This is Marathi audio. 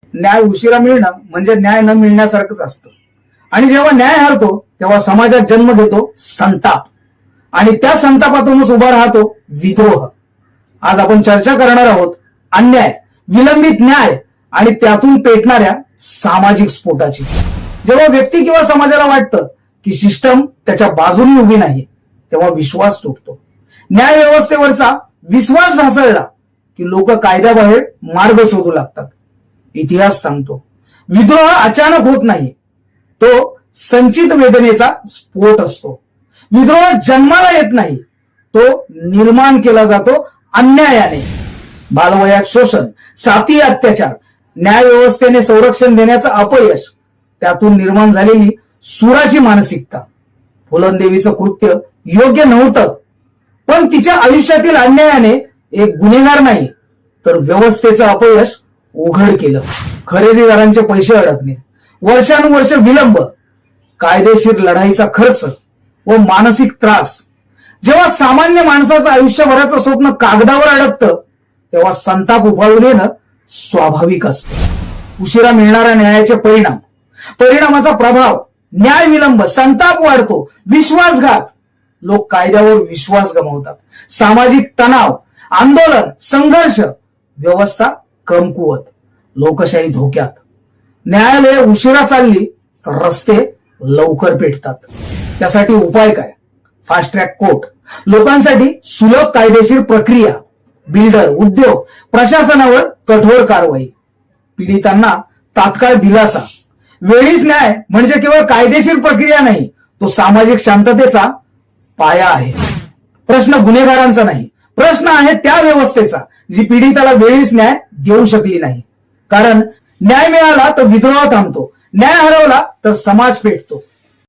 न्याय उशिरा मिळणं म्हणजे न्याय न मिळण्यासारखंच असतं. आणि जेव्हा न्याय हरतो तेव्हा समाजात जन्म घेतो संताप, आणि त्या संतापातूनच उभा राहतो विद्रोह. आज आपण चर्चा करणार आहोत अन्याय, विलंबित न्याय आणि त्यातून पेटणाऱ्या सामाजिक स्फोटाची. जेव्हा व्यक्ती किंवा समाजाला वाटतं की सिस्टम त्याच्या बाजूने उभी नाही, तेव्हा विश्वास तुटतो. न्याय व्यवस्थेवरचा विश्वास ढासळला की लोक कायद्याबाहेर मार्ग शोधू लागतात. इतिहास सांगतो, विद्रोह अचानक होत नाही, तो संचित वेदनेचा स्फोट असतो. विद्रोह जन्माला येत नाही, तो निर्माण केला जातो अन्यायाने. बालवयात शोषण, साथी अत्याचार, न्याय व्यवस्थेने संरक्षण देण्याचं अपयश, त्यातून निर्माण झालेली सुराची मानसिकता. फुलंदेवीचं कृत्य योग्य नव्हतं, पण तिच्या आयुष्यातील अन्यायाने एक गुन्हेगार नाही तर व्यवस्थेचं अपयश उघड केलं. खरेदीदारांचे पैसे अडकणे, वर्षानुवर्ष विलंब, कायदेशीर लढाईचा खर्च व मानसिक त्रास. जेव्हा सामान्य माणसाचं आयुष्यभराचं स्वप्न कागदावर अडकतं तेव्हा संताप उफाळून येणं स्वाभाविक असतं. उशिरा मिळणाऱ्या न्यायाचे परिणाम, परिणामाचा प्रभाव, न्याय विलंब, संताप वाढतो, विश्वासघात, लोक कायद्यावर विश्वास गमावतात, सामाजिक तणाव, आंदोलन, संघर्ष, व्यवस्था कमकुवत, लोकशाही धोक्यात. न्यायालय उशिरा चालली तर रस्ते लवकर पेटतात. त्यासाठी उपाय काय? फास्ट ट्रॅक कोर्ट, लोकांसाठी सुलभ कायदेशीर प्रक्रिया, बिल्डर, उद्योग, प्रशासनावर कठोर कारवाई, पीडितांना तात्काळ दिलासा. वेळीच न्याय म्हणजे केवळ कायदेशीर प्रक्रिया नाही, तो सामाजिक शांततेचा पाया आहे. प्रश्न गुन्हेगारांचा नाही, प्रश्न आहे त्या व्यवस्थेचा जी पीडिताला वेळीच न्याय देऊ शकली नाही. कारण न्याय मिळाला तर विद्रोह थांबतो, न्याय हरवला तर समाज पेटतो.